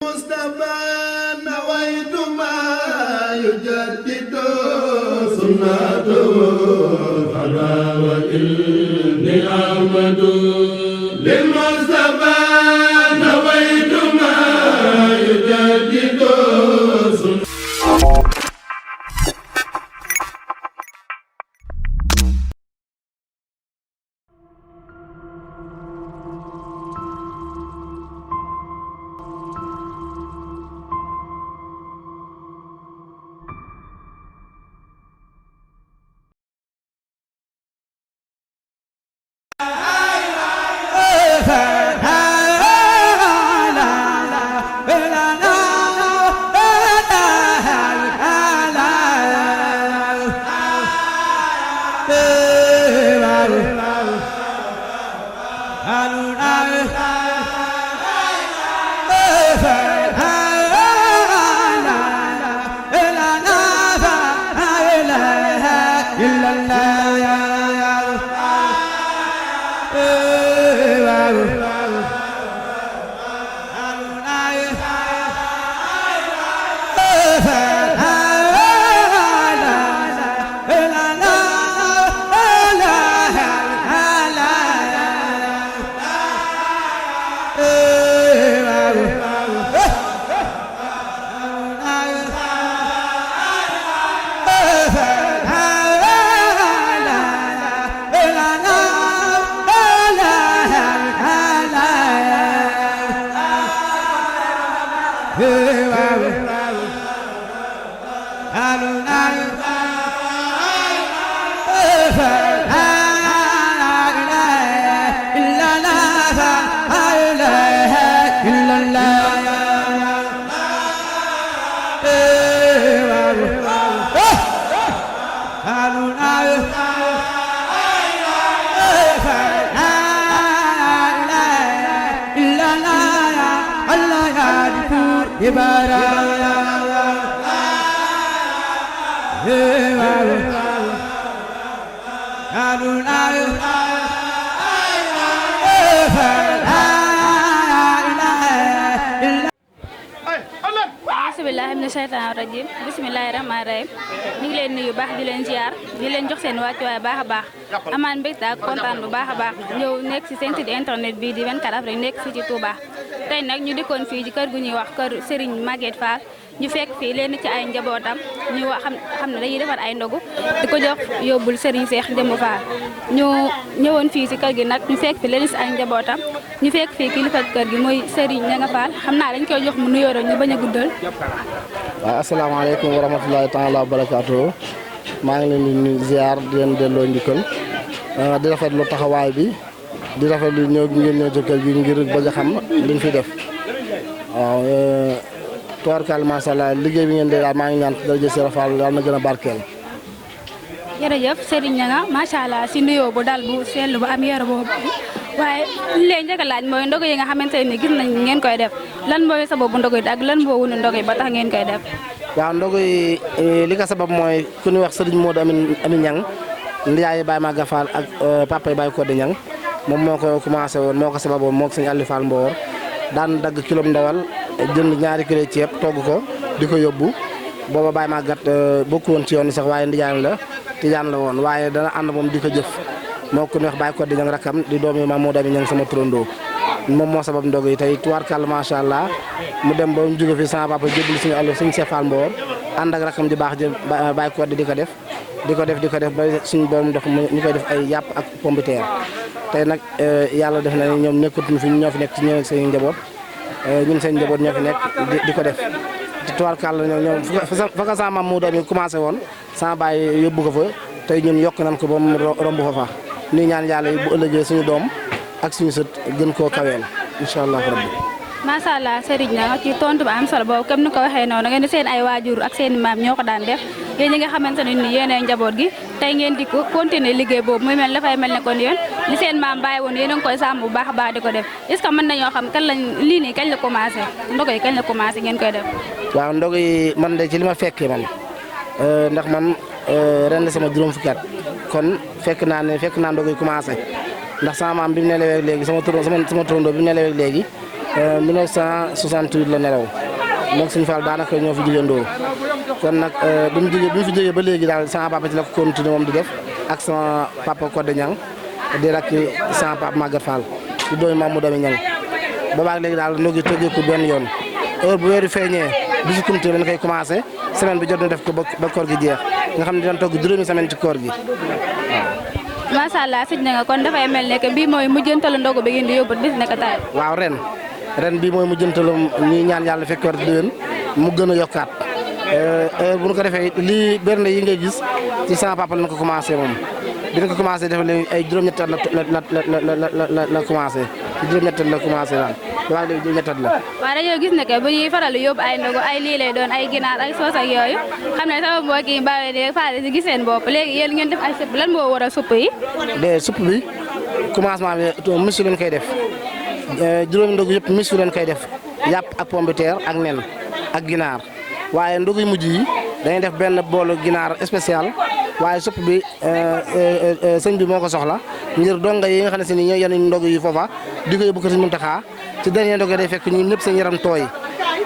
مصطفى نويت ما يجدد سنته فلا وإني أحمد للمصطفى نويت ما يجدد سنته. bismillahi mina shaytaani rajim bismillahi rahmaani rahim ñu ngi leen nuyu baax di leen ziar di leen jox seen wàccuwaay baax a baax amaan mbégte ak kontaan bu baax a baax ñëw nekk si seen site internet bii di 24 Afrique nekk fii ci Touba tey nag ñu dikkoon fii ci kër gu ñuy wax kër Serigne Maguette Fall ñu fekk fii leen ci ay njabootam ñu wax xam ne dañuy defar ay ndogu di ko jox yóbbul Serigne Cheikh Jëmb Fall ñu ñëwoon fii ci kër gi nag ñu fekk fi leen ci ay njabootam ñu fekk fii kilifa kër gi mooy Serigne Ñanga Fall xam naa dañ koy jox mu nuyoo ñu bañ a guddal. waaw asalaamaaleykum wa rahmatulahi taala wa barakaatu maa ngi leen di nuyu ziar di leen delloo njukkal di rafetlu taxawaay bi di rafetlu ñëw gi ngeen ñëw ci kër gi ngir bëgg a xam liñ fi def waaw tubaarkàlla macha allah liggéey bi ngeen di daal maa ngi ñaan dara jël Serigne Fall yàlla na gën a barkeel. jërëjëf Serigne Ñanga macha allah si nuyoo bu dal bu sell bu am yar boobu waaye li leen njëkk a laaj mooy ndogu yi nga xamante ne gis nañ ngeen koy def lan mooy sababu ndogu yi ak lan moo wunu ndogu yi ba tax ngeen koy def. waaw ndogu yi li ko sabab mooy ku ñuy wax Serigne Modou Ami Ñang ndiyaayu Baye Maga Fall ak papa yi Baye Codé Ñang moom moo ko commencé woon moo ko sababoon moo ko sëñ Aliou Fall Mbowar daan dagg kilo ndawal jënd ñaari kilo ceeb togg ko di ko yóbbu booba Baye Magat bokku woon ci yoon sax waaye ndijaan la tijaan la woon waaye dana ànd moom di ko jëf moo ko wax Baye Codé Ñang rakam di doomi Maam Modou Ami Ñang sama turandoo moom moo sabab ndog yi tey tubaarkàlla macha allah mu dem ba mu jóge fi sama papa jébbalu suñu Aliou suñu Cheikh Fall Mbowar ànd ak rakam di baax jë Baye Codé di ko def ba suñu borom def ñu koy def ay yàpp ak pombiteer tey nag yàlla def na ñoom nekkatuñu fi ñoo fi nekk ci ñeneen seen njaboot ñun seen njaboot ñoo fi nekk di ko def te tubaarkàlla ñoom fa ka sama Maam Modou Ami commencé woon sama baay yóbbu ko fa tey ñun yokk nañ ko ba mu romb fa nuy ñaan yàlla yi bu ëllëgee suñu doom ak suñu sët gën koo kaweel incha allah rabbi. macha allah Serigne Ñanga ci tontu ba am solo boobu comme ni ko waxee noonu ngeen di seen ay waajur ak seen maam ñoo ko daan def yéen ñi nga xamante ne ni yéen ay njaboot gi tey ngeen di ko continuer liggéey boobu muy mel dafay mel ne kon yéen li seen maam bàyyi woon yéen a ngi koy sàmm bu baax a baax di ko def est-ce que mën nañoo xam kan lañ lii nii kañ la commencé ndogo yi kañ la commencé ngeen koy def. waaw ndogo yi man de ci li ma fekkee man ndax man ren sama juróom fukki at kon fekk naa ndogo yi commencé ndax sama maam bi mu nelawee léegi sama turandoo bi mu nelawee léegi 1968 la nelaw moom Sëñ Fall daanaka ñoo fi jugandoo kon nag bi mu fi jógee ba léegi daal sama papa ci la ko continué moom di def ak sama papa Codé Niang di rakk sama papa Maguette Fall di doomi Mamadou Ami Niang boobaag léegi daal ndogi tëggeeku benn yoon heure bu weeru feeñee bisu kumte dañ koy commencé semaine bi jot na def ko ba koor gi jeex nga xam ne dinañ togg juróomi semaine ci koor gi waaw. macha allah sëñ na nga kon dafay mel ne que bii mooy mujjantalu ndogu bi ngeen di yóbbu bis nekk tay. waaw ren bii mooy mujjantalu ñuy ñaan yàlla fekk war déwén mu gën a yokkaat bu ñu ko defee lii berne yi ngay gis ci sama papa lañ ko commencé moom dina ko commencé def léegi ay juróom-ñetti at la commencé juróom-ñetti at la commencé daal waaw léegi juróom-ñetti at la. waaw dañoo gis ne que bu ñuy faral di yóbbu ay ndogu ay lii lay doon ay ginaar ay soos ak yooyu xam ne sama mbokk yi mbaa de faale si gis seen bopp léegi yéen ngeen def ay supp lan moo waral supp yi. de supp bi commencement bi misu leen koy def juróomi ndogu yëpp misu leen koy def yàpp ak pomme de terre ak nen ak ginaar waaye ndogu yu mujj yi dañuy def benn boolu ginaar spécial waaye supp bi sëñ bi moo ko soxla ngir donga yi nga xam ne si ni ñooy yenn ndog yi foofa di ko yóbbu ko Sëñ Muntaxa ci dernier ndog day fekk ñu ñëpp seen yaram tooy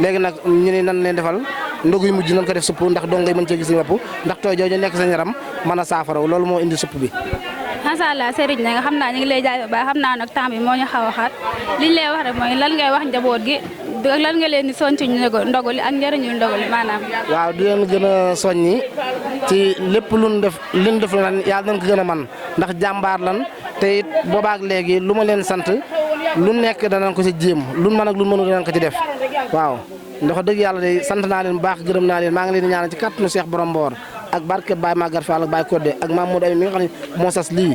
léegi nag ñu ne nan leen defal ndog yu mujj nañ ko def supp ndax donga yi mën cee gis seen bopp ndax tooy jooju nekk seen yaram mën a saafaraw loolu moo indi supp bi. macha allah Serigne ne nga xam naa ñu ngi lay jaay ba xam naa nag temps bi moo ñu xaw a xaat liñ lay wax rek mooy lan ngay wax njaboot gi ak lan nga leen di soññ ci ndogali ak njëriñu ndogali maanaam. waaw di leen gën a soññi ci lépp luñ def lan yàlla nañ ko gën a man ndax jàmbaar lan te it boobaak léegi lu ma leen sant lu nekk danañ ko ci jéem lu mën ak lu mënu danañ ko ci def waaw ndax dëgg yàlla de sant naa leen bu baax gërëm naa leen maa ngi leen di ñaanal ci kàttanu Cheikh Borom Mboor ak barke Baye Maguette Fall ak Baye Codé ak Mamadou Ami mi nga xam ne moo sas lii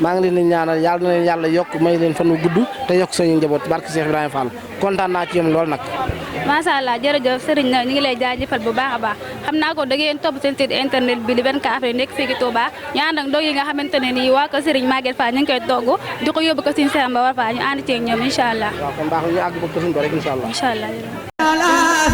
maa ngi leen di ñaanal yàlla na leen yàlla yokk may leen fan wu gudd te yokk suñu njaboot barke Cheikh Ibrahima Fall kontaan naa ci yéen lool nag. macha allah jërëjëf Serigne na ñu ngi lay jaajëfal bu baax a baax xam naa ko da ngeen topp seen site internet bi di 24actu nekk fii ci Touba ñu ànd ak ndog yi nga xamante ne nii waa ko Serigne Maguette Fall ñu ngi koy togg di ko yóbbu ko suñu Seex Mbawar Fall ñu ànd ceeg ñoom incha allah. waaw kon baax ñu àgg ba ko suñu ko rek incha allah. incha allah.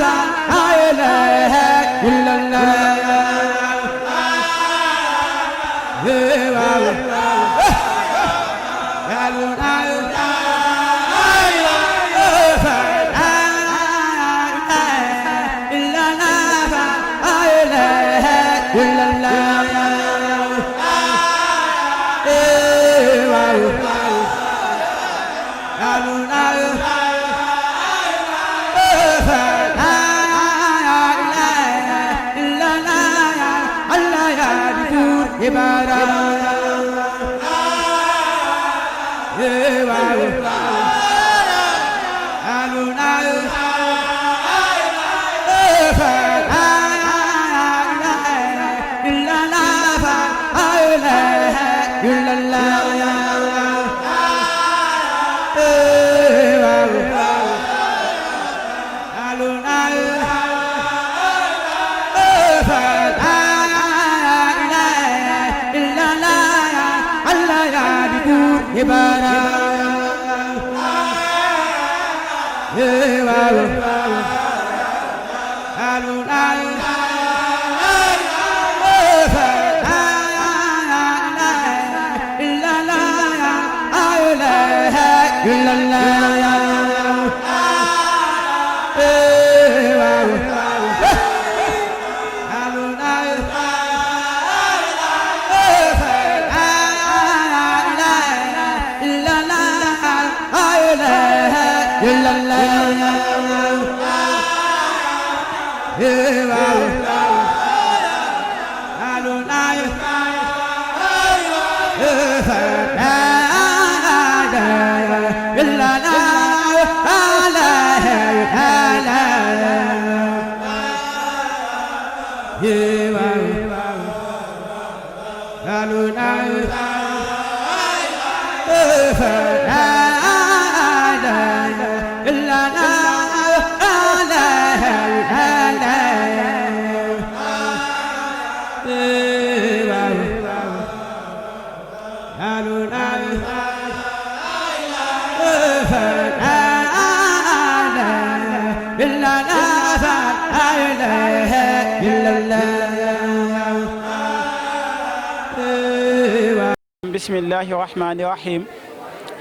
bismillahi rahmani rahim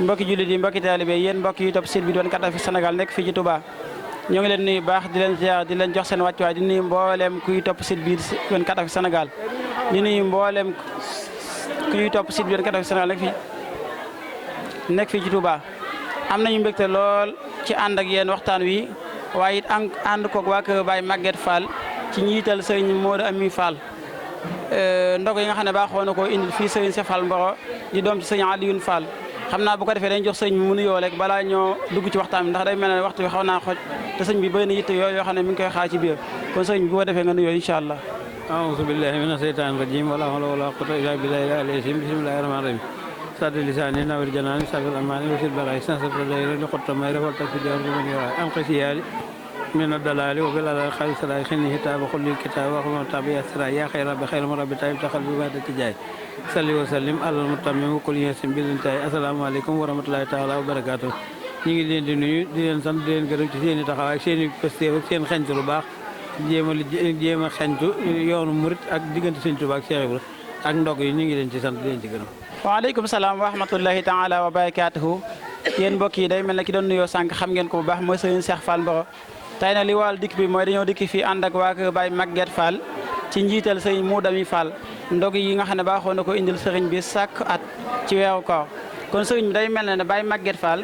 mbokki jullit yi mbokki taalibe yéen mbokk yi topp site bi doon 24 Sénégal nekk fii ci Touba ñoo ngi leen nuyu baax di leen ziar di leen jox seen wàccuwaay di nuyu mboolem kuy topp site bi 24 Sénégal di nuyu mboolem kuy topp site bi 24 Sénégal nekk fii ci Touba am nañu mbégte lool ci ànd ak yéen waxtaan wi waaye it ànd koog waa kër Baye Maguette Fall ci njiital sëriñ Modou Ami Fall ndog yi nga xam ne baaxoo na koo indil fii sëriñ Cheikh Fall Mboro di doom ci sëriñ Alioune Fall xam naa bu ko defee dañ jox sëñ bi mu nuyoo rek balaa ñoo dugg ci waxtaan bi ndax day mel ne waxtu bi xaw naa xoj te sëñ bi bëri na yitte yooyu yoo xam ne mi ngi koy xaar ci biir kon sëñ bi bu ko defee nga nuyoo incha allah. a'uuzu billahi mina shaytaani rajiim wala hawla wala quwwata illaa billahi al-aliyyil bismillahi rahmaani rahiim saddi lisaani nawir janaani sabil amaani wasil baraay sansat dayra li xotta may rafal tak fi jaar bi man yaay am xisiyaali min ad-dalaali wa bil alal xaalis salaay xinni hitaaba xulli kitaaba waxuma tabi asra yaa xay rabbi xayr mu rabbi tayyib taxal bi baada ci jaay salli wa sallim alal mutammim kul yeesim bilintaay asalaamaaleykum wa rahmatulahi taala wa barakaatu ñu ngi leen di nuyu di leen sant di leen gërëm ci seen i taxawaay seen i pëstéef ak seen xeñtu lu baax jéem a xeñtu yoonu murit ak diggante Sëñ Tuubaa ak Cheikh Ibra ak ndog yi ñu ngi leen ci sant di leen ci gërëm. waaleykum salaam wa rahmatulahi taala wa barakaatuhu yéen mbokk yi day mel ne ki doon nuyoo sànq xam ngeen ko bu baax mooy sëriñ Cheikh Fall Mboro tey na li waral dikk bi mooy dañoo dikk fii ànd ak waa kër Baye Maguette Fall ci njiital sëriñ Modou Ami Fall ndog yi nga xam ne baaxoo na ko indil sëriñ bi sàkk at ci weeru koor kon sëriñ bi day mel ne Baye Maguette Fall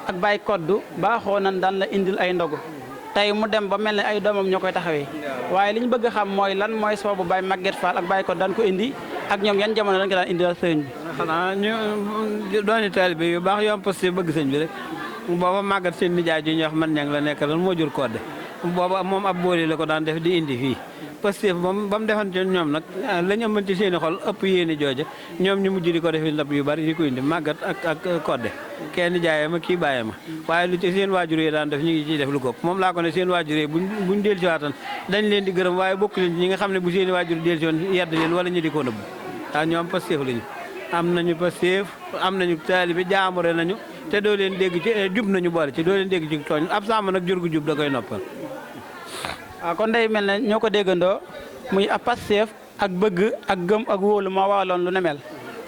ak Baye Koddu baaxoo nan daan la indil ay ndogu tey mu dem ba mel ne ay doomam ñoo koy taxawee waaye li ñu bëgg a xam mooy lan mooy sababu Baye Maguette Fall ak Baye Koddu daan ko indi ak ñoom yan jamono dañ ko daan indil sëriñ bi. xanaa ñu dooni taalibe yu baax yu am posté bëgg sëñ bi rek booba màggat seen nijaay ju ñuy wax man ñang la nekk lan moo jur kodde booba moom ab booli la ko daan def di indi fii Pastef moom ba mu defan ci ñoom nag lañ amoon ci seen i xol ëpp yéeni jooje ñoom ñu mujj di ko defi ndab yu bari di ko indi màggat ak kodde kenn jaayee ma kii bàyyee ma waaye lu ci seen waajur yi daan def ñu ngi ciy def lu ko moom laa ko ne seen waajur yi buñ del si waatan dañ leen di gërëm waaye bokk leen ci ñi nga xam ne bu seen i waajur del si woon yedd leen wala ñu di ko nëbb waaw ñoom Pastef lañu am nañu Pastef am nañu taalibe jaamure nañu te doo leen dégg ci jub nañu boole ci doo leen dégg ci tooñ ab sàmm nag jur gu jub da koy noppal. waaw kon day mel ne ñoo ko déggandoo muy ab Pastef ak bëgg ak gëm ak wóolu moo waraloon lu ne mel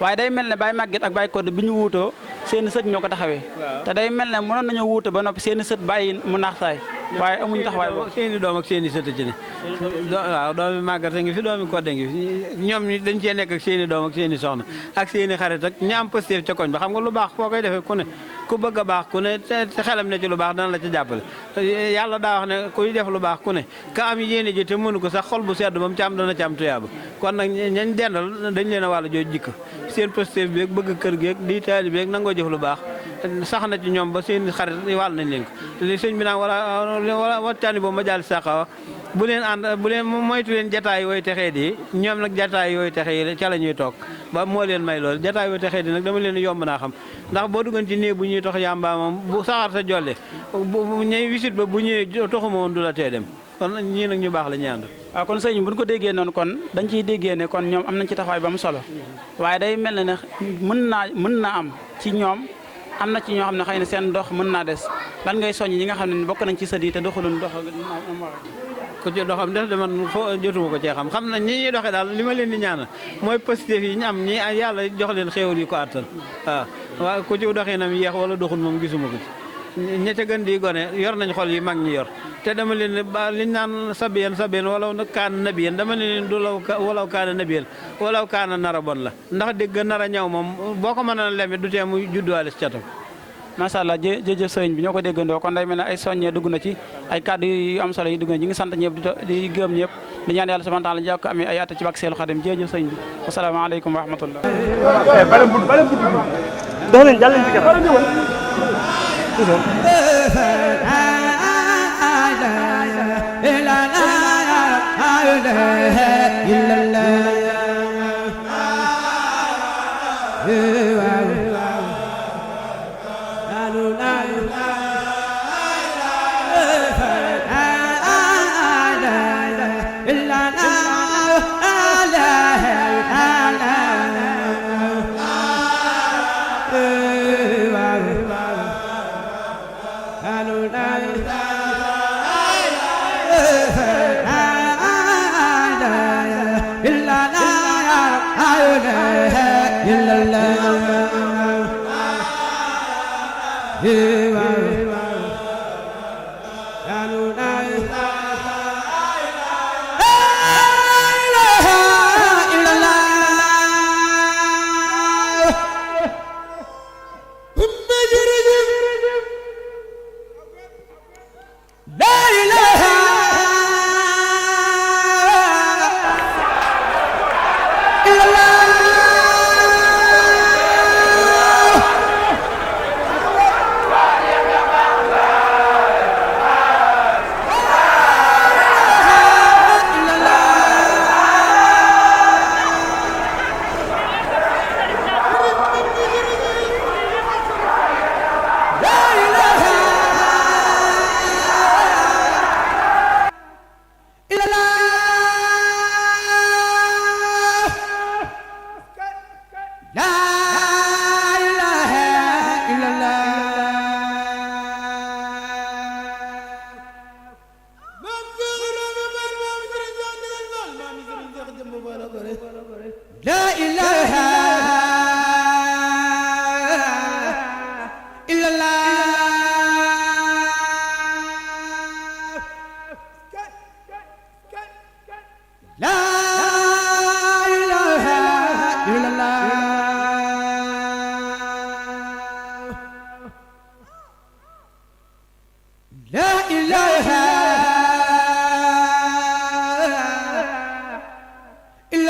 waaye day mel ne Baye Maguette ak Baye Koddu bi ñu wuutoo seeni sët ñoo ko taxawee te day mel ne mënoon nañoo wuute ba noppi seeni sët bàyyi mu naax saay waaye amuñu taxawaay boobu seeni doom ak seeni sët ci ne waaw doomi Maguette ngi fi doomi Kodde ngi fi ñoom ñi dañ cee nekk ak seeni doom ak seeni soxna ak seeni xarit ak ñi am Pastef ca koñ ba xam nga lu baax foo koy defee ku ne ku bëgg a baax ku ne te xelam ne ci lu baax dana la ci jàppale yàlla daa wax ne kuy def lu baax ku ne ka am yéene ji te mënu ko sax xol bu sedd ba mu ci am dana ci am tuyaaba kon nag ñañ dendal dañ leen a wàllu jooju jikko seen Pastef bi bëgg kër gi ak di taali bi ak nangoo jëf lu baax sax na ci ñoom ba seen xarit wàll nañ leen ko te li sëñ bi naan wala waccaani boobu ma jàll saxawa bu leen ànd bu leen moytu leen jataay yooyu texee di ñoom nag jataay yooyu texee yi ca la ñuy toog ba moo leen may loolu jataay yooyu texee di nag dama leen yomb naa xam ndax boo duggoon ci néeg bu ñuy tox yàmbaa moom bu saxaar sa jolle bu ñëw wisit ba bu ñëwee toxuma woon du la tee dem kon ñii nag ñu baax la ñuy ànd waaw kon sëñ bu ñu ko déggee noonu kon dañ ciy déggee ne kon ñoom am nañ ci taxawaay ba mu solo waaye day mel ne mën naa am ci ñoom am na ci ñoo xam ne xëy na seen dox mën naa des lan ngay soññ ñi nga xam ne bokk nañ ci sët yi te doxalun dox ko ci doxam def de man foo jotuma ko cee xam na ñi ñuy doxee daal li ma leen di ñaanal mooy Pastef yi ñu am ñi yàlla jox leen xéewal yi ko attan waaw ku ci doxee nam yeex wala doxul moom gisuma ko ci ña ca gën di gone yor nañ xol yi mag ñi yor te dama leen ne ba liñ naan sabiyen walaw kaana nabiyen dama leen du walaw kaana nabiyen walaw kaana nara bon la ndax dégg nara ñaw moom boo ko mën a lemit du tee mu judduwaale si catam macha allah jërëjëf sëriñ bi ñoo ko déggandoo kon day mel ne ay soññee dugg na ci ay kàddu yu am solo yi dugg na ñi ngi sant ñëpp di gërëm ñëpp di ñaan yàlla subhanahu wa taala jàkk amee ay atta ci bak seelu xadim jërëjëf sëriñ bi asalaamaaleykum wa rahmatullah dox leen jàll leen ci kanam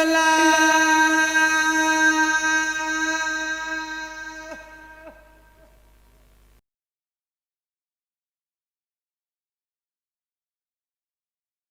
illallah